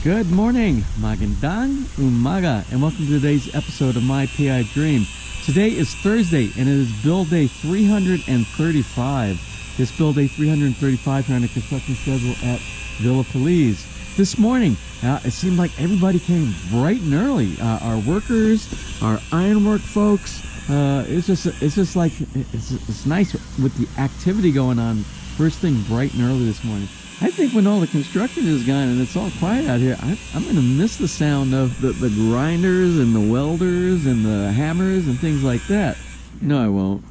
Good morning, magandang umaga, and welcome to today's episode of My PI Dream. Today is Thursday, and it is build day 335. This build day 335 here on the construction schedule at Villa Feliz. This morning, it seemed like everybody came bright and early. Our workers, our ironwork folks. It's nice with the activity going on. First thing, bright and early this morning. I think when all the construction is gone and it's all quiet out here, I'm going to miss the sound of the grinders and the welders and the hammers and things like that. No, I won't.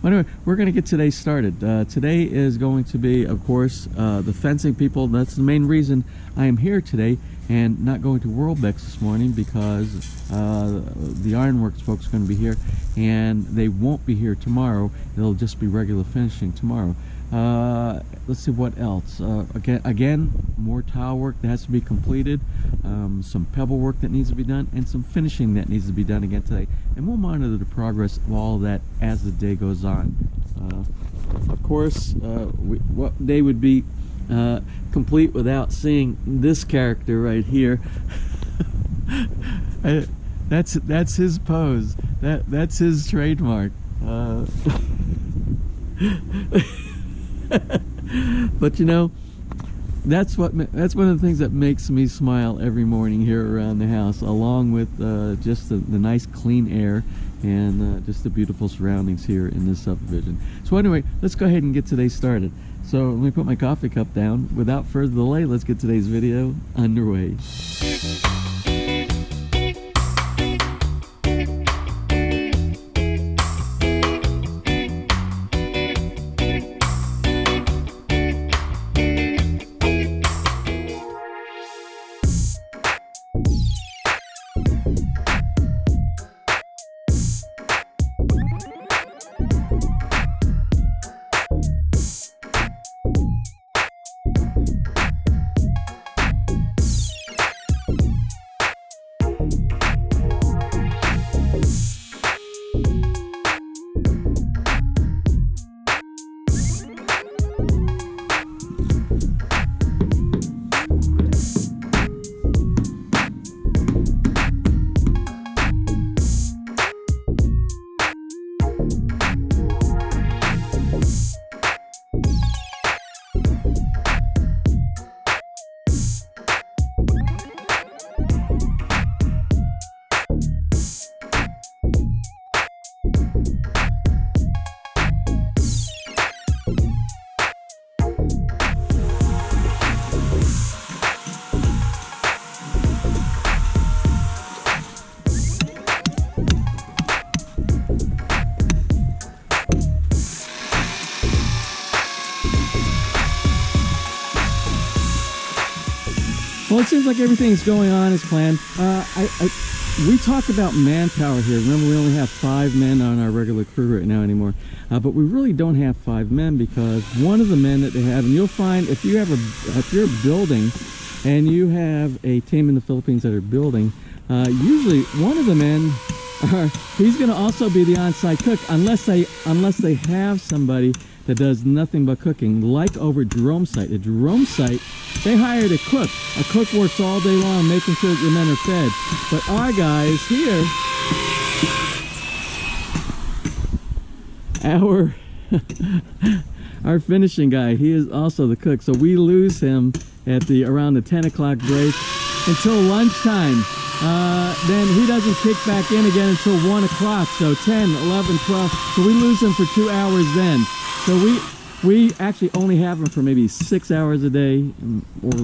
Anyway, we're going to get today started. Today is going to be, of course, the fencing people. That's the main reason I am here today and not going to Worldbex this morning, because the Ironworks folks are going to be here and they won't be here tomorrow. It'll just be regular finishing tomorrow. Let's see what else. Again, more tile work that has to be completed, some pebble work that needs to be done, and some finishing that needs to be done again today. And we'll monitor the progress of all of that as the day goes on. Of course, what day would be complete without seeing this character right here? That's his pose. That's his trademark. But you know, that's one of the things that makes me smile every morning here around the house, along with just the nice clean air and just the beautiful surroundings here in this subdivision. So anyway, let's go ahead and get today started. So let me put my coffee cup down. Without further delay, let's get today's video underway. Well, it seems like everything's going on as planned. We talk about manpower here. Remember, we only have 5 men on our regular crew right now anymore. But we really don't have 5 men, because one of the men that they have, and you'll find if you're building and you have a team in the Philippines that are building, usually one of the men, he's going to also be the on-site cook, unless they have somebody that does nothing but cooking, like over at Jerome's site. At Jerome's site, they hired a cook. A cook works all day long making sure that the men are fed. But our guys here, our finishing guy, he is also the cook. So we lose him at around the 10 o'clock break until lunchtime. Then he doesn't kick back in again until 1 o'clock. So 10, 11, 12. So we lose him for 2 hours then. So we actually only have him for maybe 6 hours a day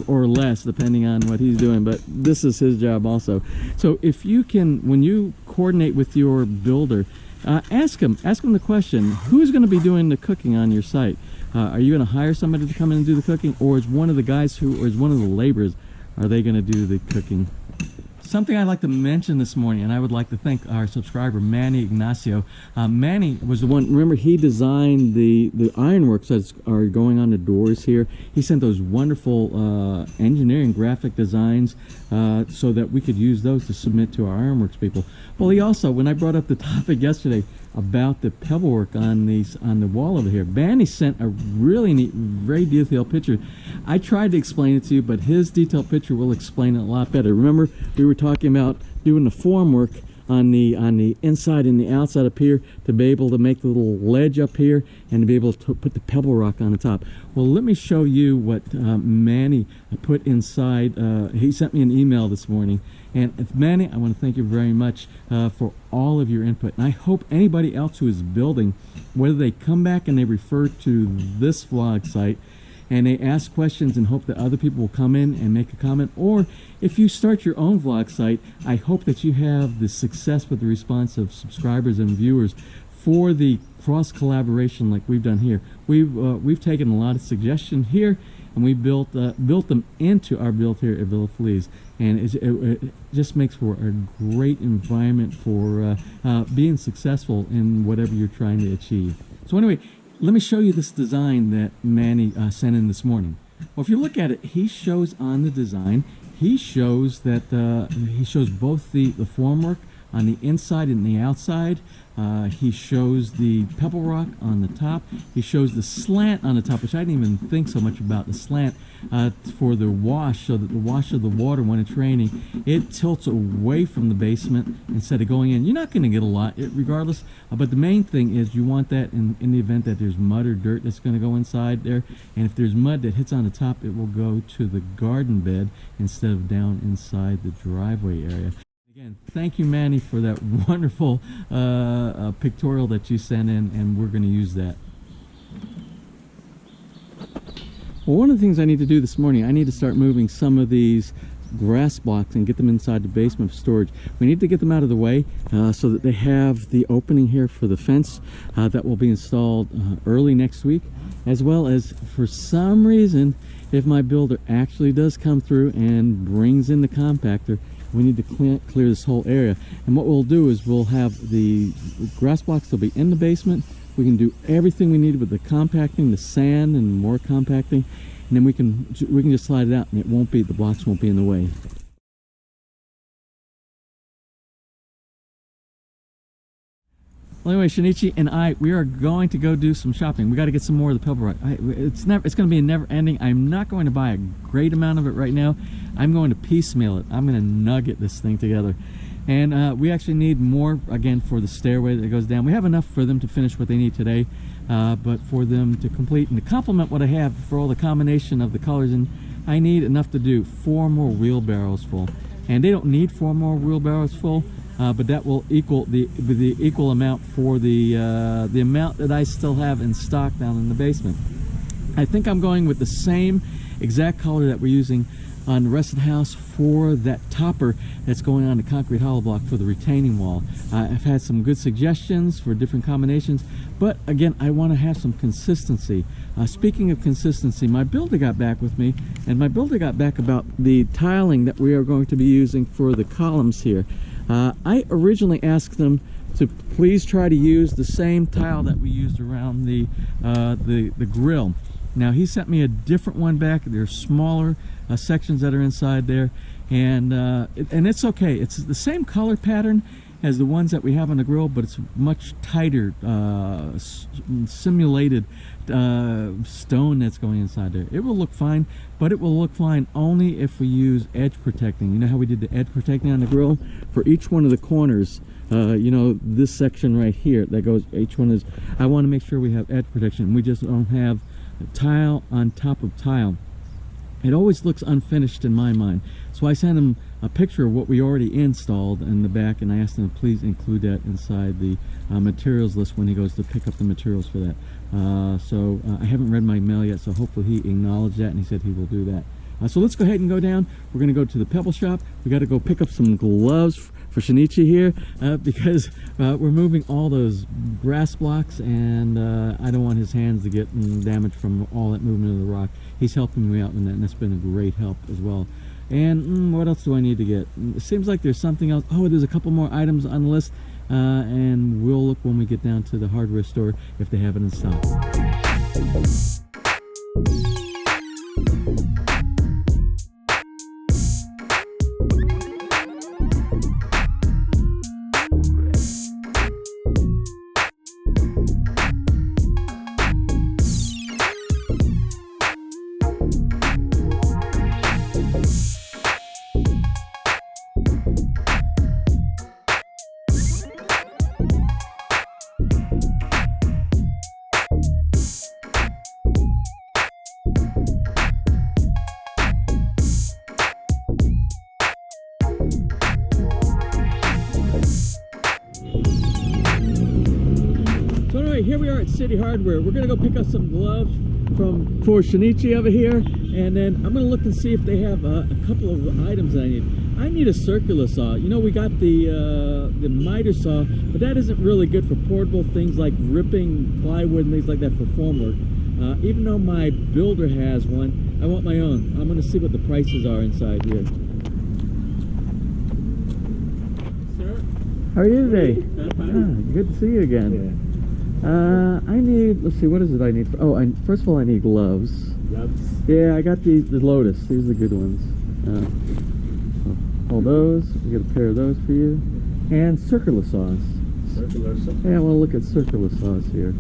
or less, depending on what he's doing. But this is his job also. So if you can, when you coordinate with your builder, ask him the question: who's going to be doing the cooking on your site? Are you going to hire somebody to come in and do the cooking, or is one of the guys or is one of the laborers, are they going to do the cooking? Something I'd like to mention this morning, and I would like to thank our subscriber Manny Ignacio. Manny was the one, remember, he designed the ironworks that are going on the doors here. He sent those wonderful engineering graphic designs so that we could use those to submit to our ironworks people. Well, he also, when I brought up the topic yesterday about the pebble work on the wall over here, Manny sent a really neat, very detailed picture. I tried to explain it to you, but his detailed picture will explain it a lot better. Remember, we were talking about doing the formwork on the inside and the outside up here to be able to make the little ledge up here and to be able to put the pebble rock on the top. Well, let me show you what Manny put inside. He sent me an email this morning, and Manny, I want to thank you very much for all of your input, and I hope anybody else who is building, whether they come back and they refer to this vlog site and they ask questions and hope that other people will come in and make a comment, or if you start your own vlog site, I hope that you have the success with the response of subscribers and viewers for the cross collaboration like we've done here. We've taken a lot of suggestions here, and we built them into our build here at Villa Feliz, and it just makes for a great environment for being successful in whatever you're trying to achieve. So anyway, let me show you this design that Manny sent in this morning. Well, if you look at it, he shows on the design, he shows that he shows both the formwork on the inside and the outside. He shows the pebble rock on the top. He shows the slant on the top, which I didn't even think so much about, the slant for the wash, so that the wash of the water, when it's raining, it tilts away from the basement instead of going in. You're not going to get a lot regardless, but the main thing is you want that in the event that there's mud or dirt that's going to go inside there, and if there's mud that hits on the top, it will go to the garden bed instead of down inside the driveway area. Again, thank you, Manny, for that wonderful pictorial that you sent in, and we're going to use that. Well, one of the things I need to do this morning, I need to start moving some of these grass blocks and get them inside the basement for storage. We need to get them out of the way so that they have the opening here for the fence that will be installed early next week, as well as, for some reason, if my builder actually does come through and brings in the compactor, we need to clear this whole area. And what we'll do is we'll have the grass blocks that'll be in the basement. We can do everything we need with the compacting, the sand, and more compacting, and then we can just slide it out, and the blocks won't be in the way. Well, anyway, Shinichi and we are going to go do some shopping. We got to get some more of the pebble rock. It's going to be a never ending. I'm not going to buy a great amount of it right now. I'm going to piecemeal it. I'm going to nugget this thing together. And we actually need more, again, for the stairway that goes down. We have enough for them to finish what they need today, but for them to complete and to complement what I have for all the combination of the colors, and I need enough to do 4 more wheelbarrows full. And they don't need 4 more wheelbarrows full, but that will equal the equal amount for the amount that I still have in stock down in the basement. I think I'm going with the same exact color that we're using on the rest of the house for that topper that's going on the concrete hollow block for the retaining wall. I've had some good suggestions for different combinations, but again, I want to have some consistency. Speaking of consistency, my builder got back with me, and my builder got back about the tiling that we are going to be using for the columns here. I originally asked them to please try to use the same tile that we used around the grill. Now, he sent me a different one back. There's smaller sections that are inside there, and it's okay. It's the same color pattern as the ones that we have on the grill, but it's much tighter, simulated stone that's going inside there. It will look fine, but it will look fine only if we use edge protecting. You know how we did the edge protecting on the grill? For each one of the corners, you know, this section right here that goes, each one is, I want to make sure we have edge protection. We just don't have tile on top of tile. It always looks unfinished in my mind, so I sent him a picture of what we already installed in the back, and I asked him to please include that inside the materials list when he goes to pick up the materials for that. I haven't read my mail yet, so hopefully he acknowledged that, and he said he will do that. So let's go ahead and go down. We're going to go to the pebble shop. We got to go pick up some gloves for Shinichi here because we're moving all those grass blocks, and I don't want his hands to get damaged from all that movement of the rock. He's helping me out in that, and that's been a great help as well. And what else do I need to get? It seems like there's something else. Oh, there's a couple more items on the list, and we'll look when we get down to the hardware store if they have it in stock. here we are at City Hardware. We're gonna go pick up some gloves for Shinichi over here, and then I'm gonna look and see if they have a couple of items that I need. I need a circular saw. You know, we got the miter saw, but that isn't really good for portable things like ripping plywood and things like that for formwork. Even though my builder has one, I want my own. I'm gonna see what the prices are inside here. Sir? How are you today? Good to see you again. Yeah. I need, let's see, what is it I need? First of all, I need gloves. Gloves? Yeah, I got the Lotus. These are the good ones. All those. We got a pair of those for you. And circular saws. Circular saws? Yeah, we'll look at circular saws here.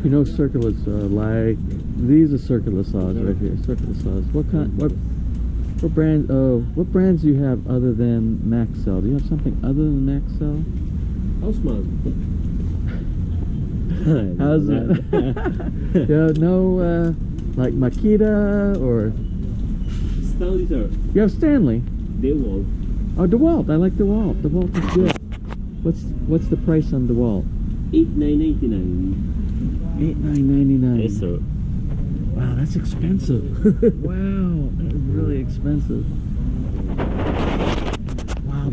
You know circular saws, like, these are circular saws right here. Circular saws. What brand, what brands do you have other than Maxell? Do you have something other than Maxell? Houseman. How's it? Yeah, no, like Makita or Stanley, sir. You have Stanley. DeWalt. Oh, DeWalt. I like DeWalt. DeWalt is good. What's the price on DeWalt? $8,999. $8,999. Yes, sir. Wow, that's expensive. Wow, that is really expensive. Wow,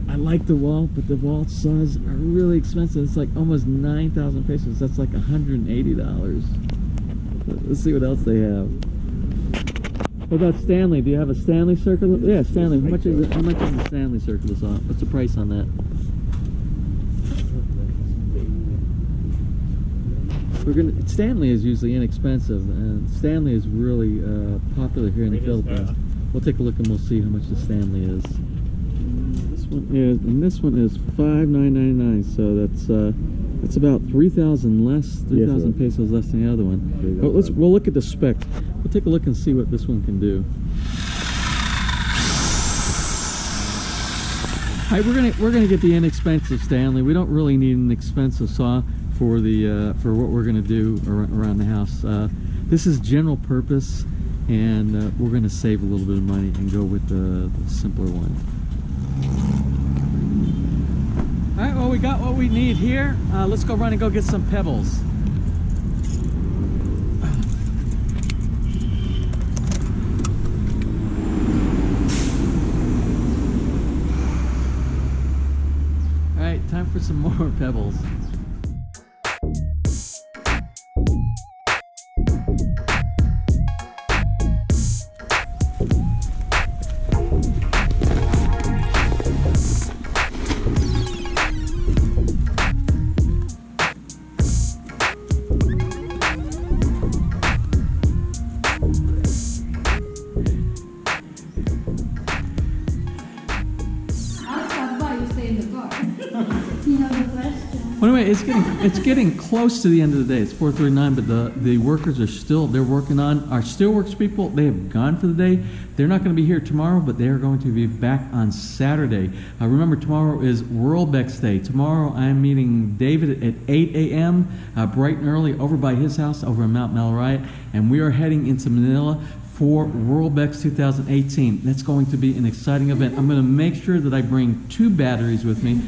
I like DeWalt, but DeWalt saws are really expensive. It's like almost 9,000 pesos. That's like $180. Let's see what else they have. What about Stanley? Do you have a Stanley circular? Yeah, Stanley. How much is it? How much is the Stanley circular saw? What's the price on that? Stanley is usually inexpensive, and Stanley is really popular here in the Philippines. We'll take a look and we'll see how much the Stanley is. This one is $5,999. So that's about 3,000 less, 3,000 pesos less than the other one. But we'll look at the specs. We'll take a look and see what this one can do. All right, we're gonna get the inexpensive Stanley. We don't really need an expensive saw for for what we're gonna do around the house. This is general purpose, and we're gonna save a little bit of money and go with the simpler one. All right, well, we got what we need here. Let's go run and go get some pebbles. All right, time for some more pebbles. Well, anyway, it's getting close to the end of the day. It's 4:39, but the workers are they're working on our steelworks people. They have gone for the day. They're not going to be here tomorrow, but they are going to be back on Saturday. Remember, tomorrow is Worldbex Day. Tomorrow I'm meeting David at 8 a.m. Bright and early over by his house over in Mount Malariah, and we are heading into Manila for Worldbex 2018. That's going to be an exciting event. I'm going to make sure that I bring 2 batteries with me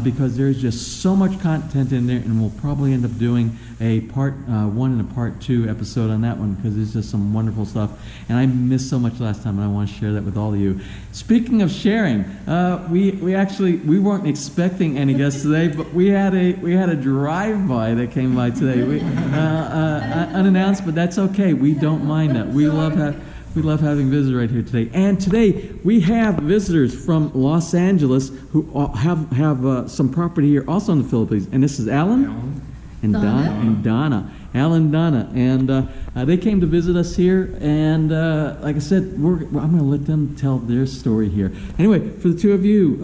because there's just so much content in there, and we'll probably end up doing a part 1 and a part 2 episode on that one because there's just some wonderful stuff. And I missed so much last time, and I want to share that with all of you. Speaking of sharing, we weren't expecting any guests today, but we had a drive-by that came by today. Unannounced, but that's okay. We don't mind that. We love having visitors right here today. And today we have visitors from Los Angeles who have some property here also in the Philippines. And this is Allen and Donna. Allen and Donna. And they came to visit us here. And like I said, I'm going to let them tell their story here. Anyway, for the two of you,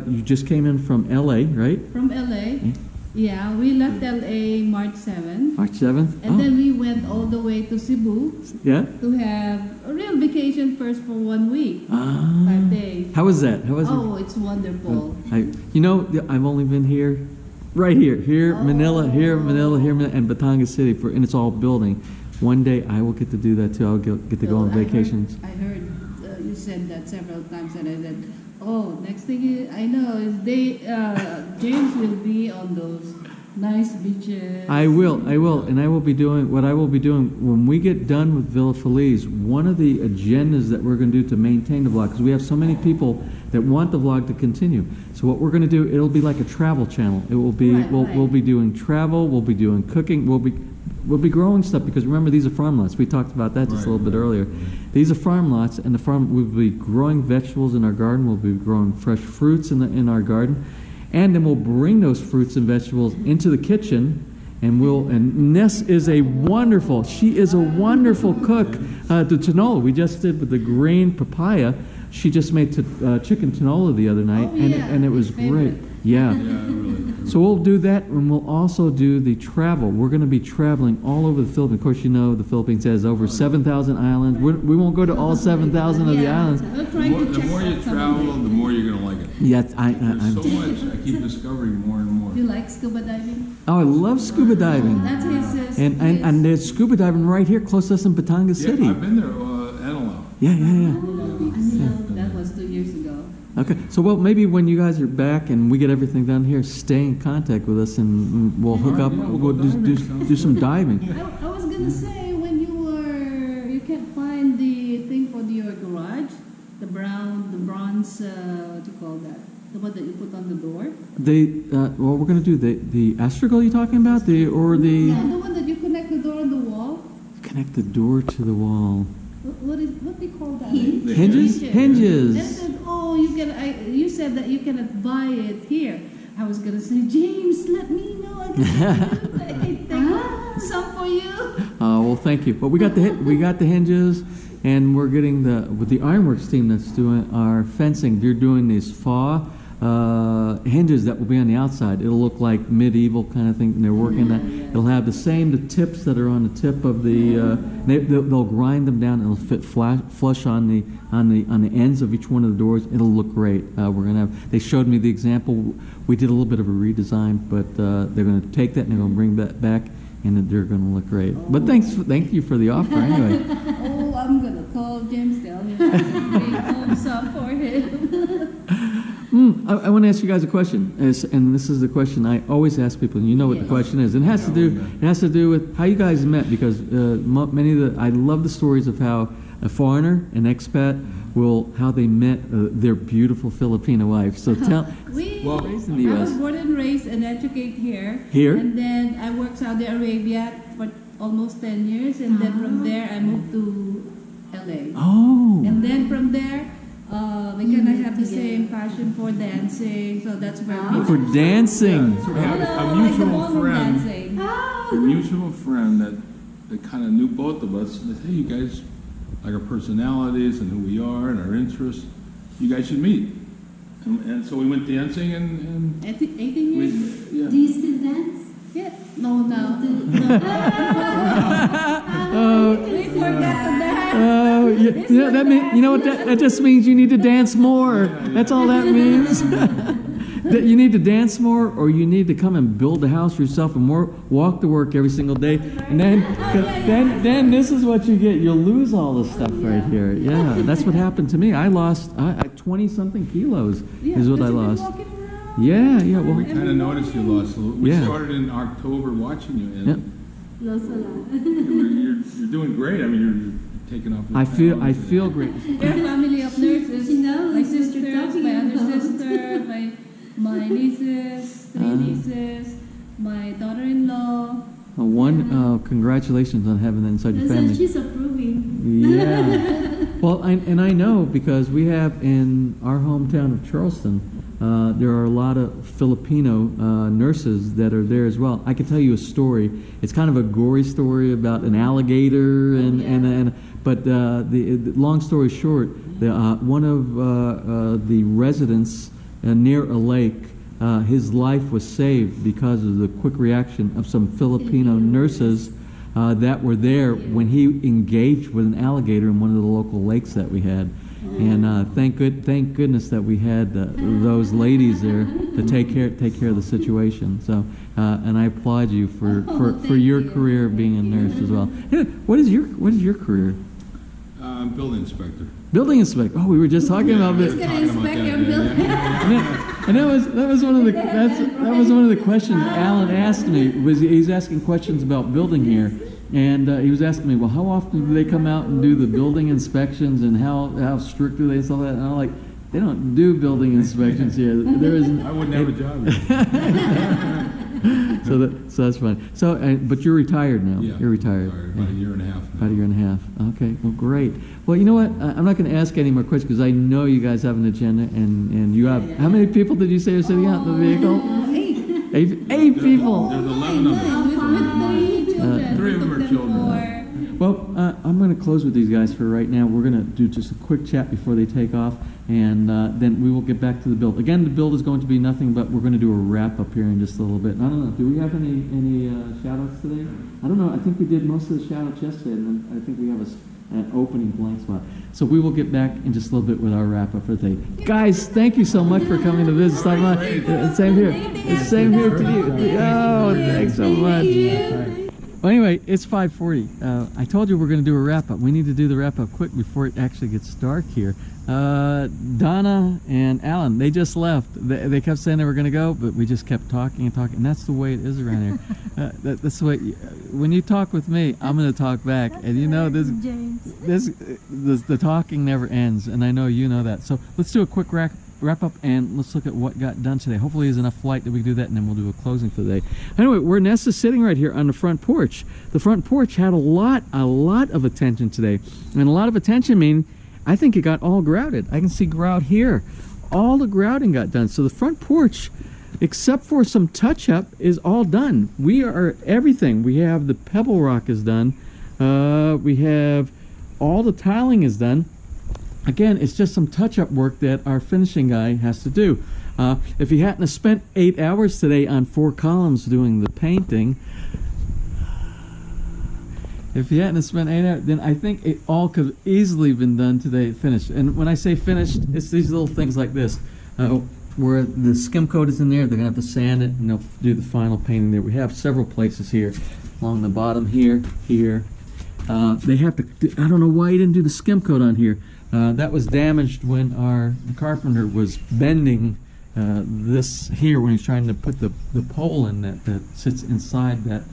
you just came in from L.A., right? From L.A. Yeah, we left L.A. March 7th. March 7th? And then we went all the way to Cebu. Yeah? To have a real vacation first for 1 week. 5 days. How was that? How was it? Oh, it's wonderful. I've only been here, Manila, and Batangas City, and it's all building. One day I will get to do that too. I'll get to go on vacations. I heard you said that several times, and I said, Oh, next thing I know is James will be on those nice beaches. I will, and I will be doing what I will be doing when we get done with Villa Feliz. One of the agendas that we're going to do to maintain the vlog, because we have so many people that want the vlog to continue. So what we're going to do, it'll be like a travel channel. It will be we'll be doing travel, we'll be doing cooking, we'll be growing stuff, because remember, these are farm lots. We talked about that just a little bit earlier. These are farm lots, and we'll be growing vegetables in our garden. We'll be growing fresh fruits in our garden. And then we'll bring those fruits and vegetables into the kitchen, and Ness is a wonderful cook. The tinola we just did with the green papaya, she just made chicken tinola the other night, and it was great. Yeah. So we'll do that, and we'll also do the travel. We're going to be traveling all over the Philippines. Of course, you know the Philippines has over 7,000 islands. We won't go to all 7,000 of the islands. The more you travel, the more you're going to like it. Yes, There's so much. I keep discovering more and more. Do you like scuba diving? Oh, I love scuba diving. That's his. And there's scuba diving right here close to us in Batangas City. I've been there, Antelope. Yeah. That was 2 years ago. Okay, so maybe when you guys are back and we get everything done here, stay in contact with us and we'll hook up. We'll do some diving. I was gonna say, when you can't find the thing for your garage, the bronze, what do you call that? The one that you put on the door. Well, we're gonna do the astragal you're talking about, Yeah, the one that you connect the door on the wall. Connect the door to the wall. What do you call that? Hinges. You said that you cannot buy it here. I was gonna say, James, let me know. I can take some for you. Well, thank you. But we got the hinges, and we're getting with the Ironworks team that's doing our fencing. They're doing these hinges that will be on the outside. It'll look like medieval kind of thing. And they're working that. It'll have the tips that are on the tip of the. They'll grind them down, and it'll fit flush on the ends of each one of the doors. It'll look great. We're gonna have. They showed me the example. We did a little bit of a redesign, but they're going to take that and they're going to bring that back, and they're going to look great. But thank you for the offer anyway. Oh, I'm gonna call James, tell him to bring home some for him. I want to ask you guys a question, and this is the question I always ask people. And you know what the question is. And it has to do with how you guys met, because I love the stories of how a foreigner, an expat, how they met their beautiful Filipino wife. So tell. Raised in the I U.S. was born and raised and educated here. Here? And then I worked Saudi Arabia for almost 10 years, and then from there I moved to LA. Oh. And then from there, we kind of have the same passion for dancing, so that's where we For dancing. So we have a like the mutual ballroom friend. dancing. A mutual friend that kind of knew both of us. And said, hey, you guys, like our personalities and who we are and our interests, you guys should meet. And so we went dancing and 18 years? yeah. Do you still dance? Yeah. No. We forgot to dance. Oh, yeah, that mean, you know what? That just means you need to dance more. That's all that means. That you need to dance more, or you need to come and build a house yourself and walk to work every single day. And then this is what you get. You'll lose all this stuff right here. Yeah, that's what happened to me. I lost 20-something kilos is what I lost. Yeah. Well, We kind of noticed you lost a little. We started in October watching you, and Lost a lot. you're doing great. I mean, you're taking off. I feel great. We're a family of nurses. She knows My what you're sisters, talking my other about. sister, my nieces, 3 nieces, my daughter-in-law. Congratulations on having that inside your That's family. she's approving. Yeah. Well, I know because we have in our hometown of Charleston, there are a lot of Filipino nurses that are there as well. I can tell you a story. It's kind of a gory story about an alligator, but the long story short, one of the residents near a lake, his life was saved because of the quick reaction of some Filipino nurses that were there when he engaged with an alligator in one of the local lakes that we had. And thank goodness that we had those ladies there to take care of the situation. So, and I applaud you for your career being a nurse as well. What is your career? I'm building inspector. Building inspector. Oh, we were just talking about Who's it. gonna inspect your building? And that was one of the that was one of the questions Alan asked me. He's asking questions about building here, and he was asking me, well, how often do they come out and do the building inspections, and how strict do they and stuff like that? And I'm like, they don't do building inspections here. There isn't. I wouldn't have a job here. So that's fun. So, but you're retired now. Yeah, You're retired. about a year and a half now. About a year and a half. Okay, well, great. Well, you know what? I'm not going to ask any more questions because I know you guys have an agenda, and you have. How many people did you say are sitting out in the vehicle? Eight people. There's 11 of them. 3 of them are children. Well, I'm going to close with these guys for right now. We're going to do just a quick chat before they take off, and then we will get back to the build. Again, the build is going to be nothing, but we're going to do a wrap up here in just a little bit. And I don't know, do we have any shout outs today? I don't know. I think we did most of the shout outs yesterday, and then I think we have an opening blank spot. So we will get back in just a little bit with our wrap up for the day. Guys, thank you so much for coming to visit. Same here. It's same here to you. Oh, thanks so much. Well, anyway, it's 5:40. I told you we're going to do a wrap-up. We need to do the wrap-up quick before it actually gets dark here. Donna and Alan, they just left. They kept saying they were going to go, but we just kept talking and talking. And that's the way it is around here. That's the way. When you talk with me, I'm going to talk back. And you know, the talking never ends. And I know you know that. So let's do a quick wrap up and let's look at what got done today. Hopefully there's enough light that we can do that, and then we'll do a closing for the day. Anyway, where Nessa's sitting right here on the front porch. The front porch had a lot of attention today. And a lot of attention mean I think it got all grouted. I can see grout here. All the grouting got done. So the front porch, except for some touch up, is all done. We are everything. We have the pebble rock is done. We have all the tiling is done. Again, it's just some touch-up work that our finishing guy has to do. If he hadn't have spent 8 hours today on 4 columns doing the painting, if he hadn't have spent 8 hours, then I think it all could have easily been done today, finished. And when I say finished, it's these little things like this, where the skim coat is in there. They're going to have to sand it, and they'll do the final painting there. We have several places here, along the bottom here. They have to, I don't know why he didn't do the skim coat on here. That was damaged when the carpenter was bending this here when he's trying to put the pole in that sits inside that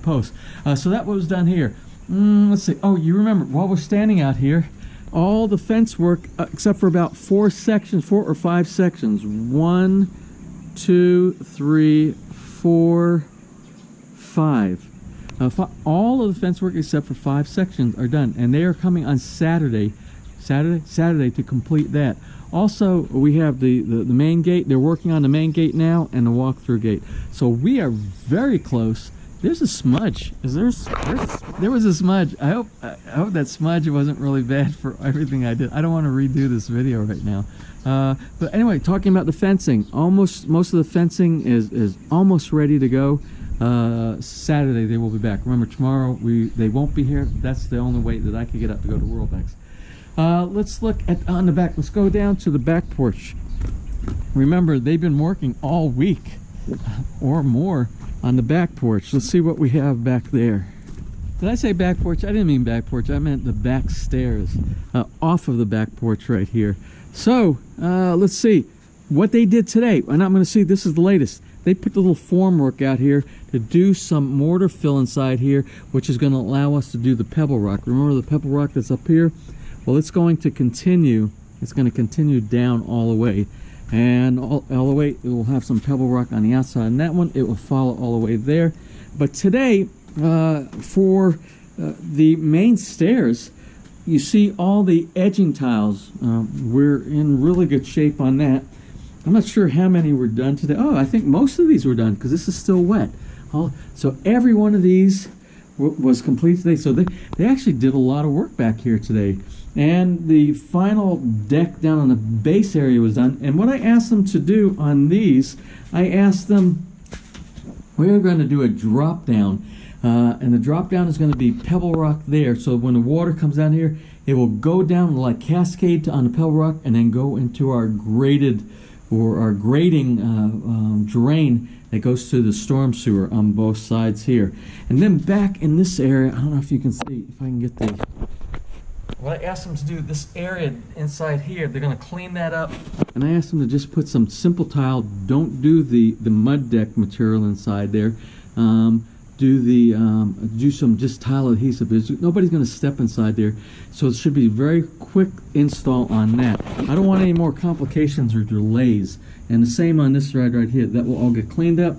post. So that was done here. Let's see. Oh, you remember, while we're standing out here, all the fence work, except for about 4 or 5 sections. 1, 2, 3, 4, 5. All of the fence work except for 5 sections are done, and they are coming on Saturday to complete that. Also, we have the main gate. They're working on the main gate now and the walk-through gate. So we are very close. There's a smudge. There was a smudge. I hope that smudge wasn't really bad for everything I did. I don't want to redo this video right now. But anyway, talking about the fencing. Most of the fencing is almost ready to go. Saturday they will be back. Remember, tomorrow they won't be here. That's the only way that I could get up to go to Worldmax. Let's look on the back. Let's go down to the back porch. Remember, they've been working all week or more on the back porch. Let's see what we have back there. Did I say back porch? I didn't mean back porch. I meant the back stairs off of the back porch right here. So let's see what they did today. And I'm going to see, this is the latest. They put the little form work out here to do some mortar fill inside here, which is going to allow us to do the pebble rock. Remember the pebble rock that's up here? Well, it's going to continue. It's going to continue down all the way. And all the way, it will have some pebble rock on the outside. And that one, it will follow all the way there. But today, for the main stairs, you see all the edging tiles. We're in really good shape on that. I'm not sure how many were done today. Oh, I think most of these were done because this is still wet. So every one of these was complete today. So they actually did a lot of work back here today. And the final deck down on the base area was done. And what I asked them to do on these, I asked them, we're going to do a drop down. And the drop down is going to be pebble rock there. So when the water comes down here, it will go down like cascade on the pebble rock and then go into our graded or our grading drain that goes to the storm sewer on both sides here. And then back in this area, I don't know if you can see, if I can get the what I asked them to do, this area inside here, they're going to clean that up. And I asked them to just put some simple tile. Don't do the mud deck material inside there. Do some just tile adhesive. Nobody's going to step inside there, so it should be very quick install on that. I don't want any more complications or delays. And the same on this side right here. That will all get cleaned up.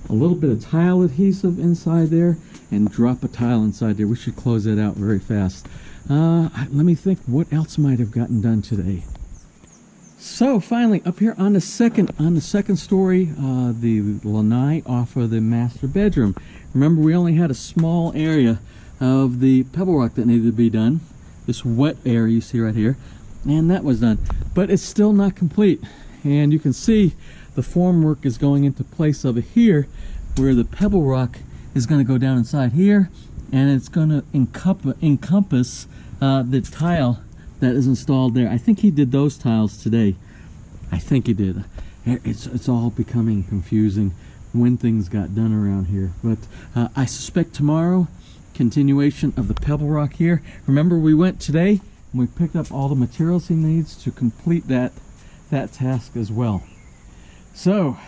A little bit of tile adhesive inside there, and drop a tile inside there. We should close that out very fast. Let me think what else might have gotten done today. So finally, up here on the second story, the lanai off of the master bedroom. Remember, we only had a small area of the pebble rock that needed to be done. This wet area you see right here, and that was done. But it's still not complete. And you can see the formwork is going into place over here, where the pebble rock is going to go down inside here, and it's going to encompass the tile that is installed there. I think he did those tiles today. I think he did. It's all becoming confusing when things got done around here. But I suspect tomorrow, continuation of the pebble rock here. Remember, we went today and we picked up all the materials he needs to complete that task as well. So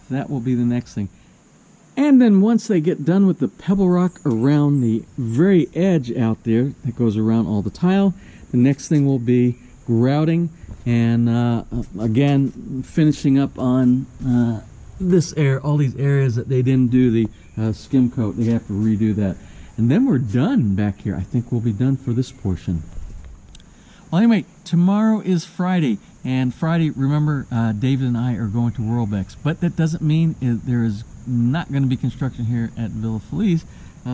that will be the next thing. And then once they get done with the pebble rock around the very edge out there that goes around all the tile, the next thing will be grouting and again finishing up on this area, all these areas that they didn't do the skim coat. They have to redo that, and then we're done back here. I think we'll be done for this portion. Well, anyway, tomorrow is Friday, and Friday, remember, David and I are going to Whirlbecks, but that doesn't mean there is not going to be construction here at Villa Feliz,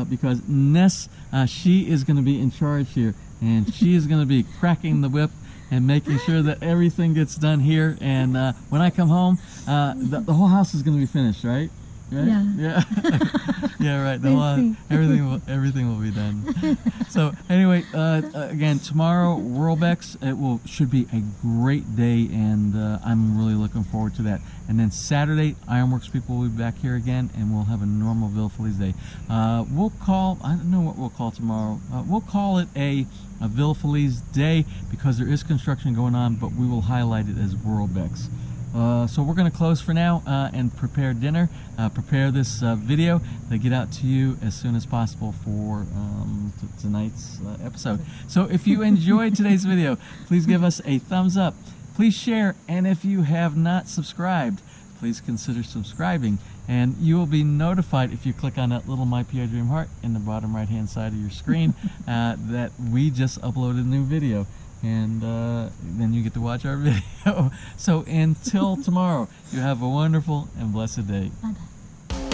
because Ness, she is going to be in charge here, and she is going to be cracking the whip and making sure that everything gets done here. And when I come home, the whole house is going to be finished, right? Right? Yeah. Yeah, right. The whole, everything will be done. So anyway, again, tomorrow Whirlbecks, should be a great day, and I'm really looking forward to that. And then Saturday, Ironworks people will be back here again, and we'll have a normal Villa Feliz day. We'll call, I don't know what we'll call tomorrow. We'll call it a Villa Feliz day because there is construction going on, but we will highlight it as Whirlbecks. So we're going to close for now and prepare dinner, prepare this video to get out to you as soon as possible for tonight's episode. So if you enjoyed today's video, please give us a thumbs up, please share, and if you have not subscribed, please consider subscribing, and you will be notified if you click on that little My PI Dream heart in the bottom right hand side of your screen that we just uploaded a new video. And then you get to watch our video. So until tomorrow, you have a wonderful and blessed day. Bye-bye.